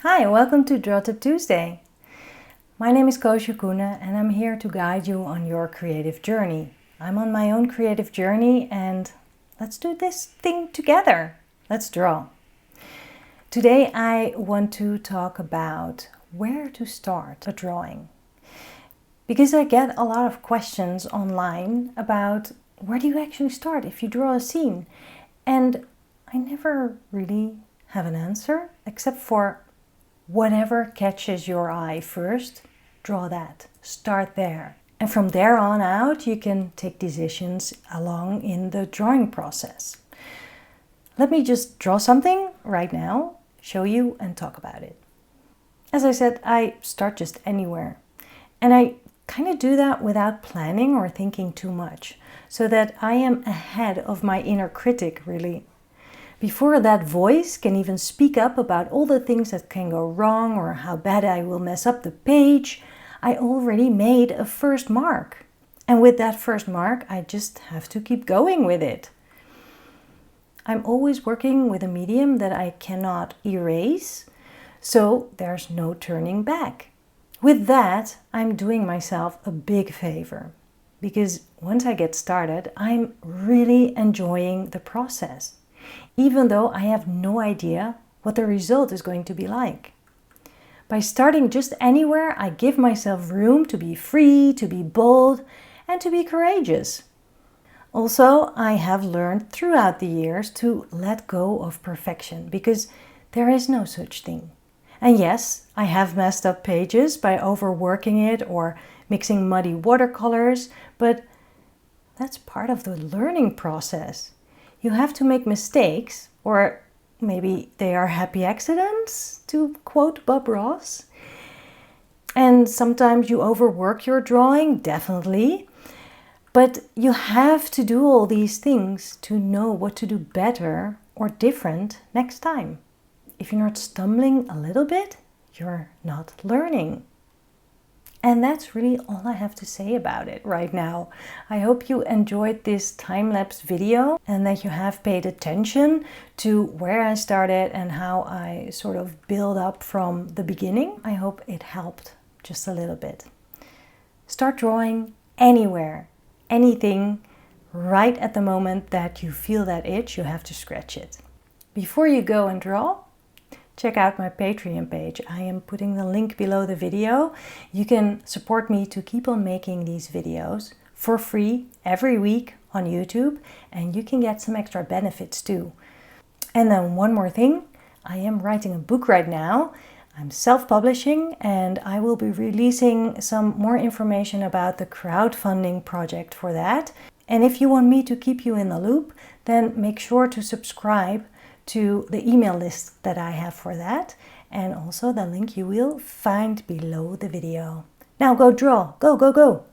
Hi, welcome to Draw Tip Tuesday. My name is Koosje Koenen and I'm here to guide you on your creative journey. I'm on my own creative journey and let's do this thing together. Let's draw. Today I want to talk about where to start a drawing. Because I get a lot of questions online about where do you actually start if you draw a scene? And I never really have an answer except for whatever catches your eye first, draw that. Start there. And from there on out, you can take decisions along in the drawing process. Let me just draw something right now, show you and talk about it. As I said, I start just anywhere. And I kind of do that without planning or thinking too much, so that I am ahead of my inner critic, really. Before that voice can even speak up about all the things that can go wrong or how bad I will mess up the page, I already made a first mark. And with that first mark, I just have to keep going with it. I'm always working with a medium that I cannot erase, so there's no turning back. With that, I'm doing myself a big favor, because once I get started, I'm really enjoying the process, even though I have no idea what the result is going to be like. By starting just anywhere, I give myself room to be free, to be bold, and to be courageous. Also, I have learned throughout the years to let go of perfection, because there is no such thing. And yes, I have messed up pages by overworking it or mixing muddy watercolors, but that's part of the learning process. You have to make mistakes, or maybe they are happy accidents, to quote Bob Ross. And sometimes you overwork your drawing, definitely. But you have to do all these things to know what to do better or different next time. If you're not stumbling a little bit, you're not learning. And that's really all I have to say about it right now. I hope you enjoyed this time-lapse video and that you have paid attention to where I started and how I sort of build up from the beginning. I hope it helped just a little bit. Start drawing anywhere, anything, right at the moment that you feel that itch, you have to scratch it. Before you go and draw, check out my Patreon page. I am putting the link below the video. You can support me to keep on making these videos for free every week on YouTube, and you can get some extra benefits too. And then one more thing, I am writing a book right now. I'm self-publishing and I will be releasing some more information about the crowdfunding project for that. And if you want me to keep you in the loop, then make sure to subscribe to the email list that I have for that, and also the link you will find below the video. Now go draw, go, go, go!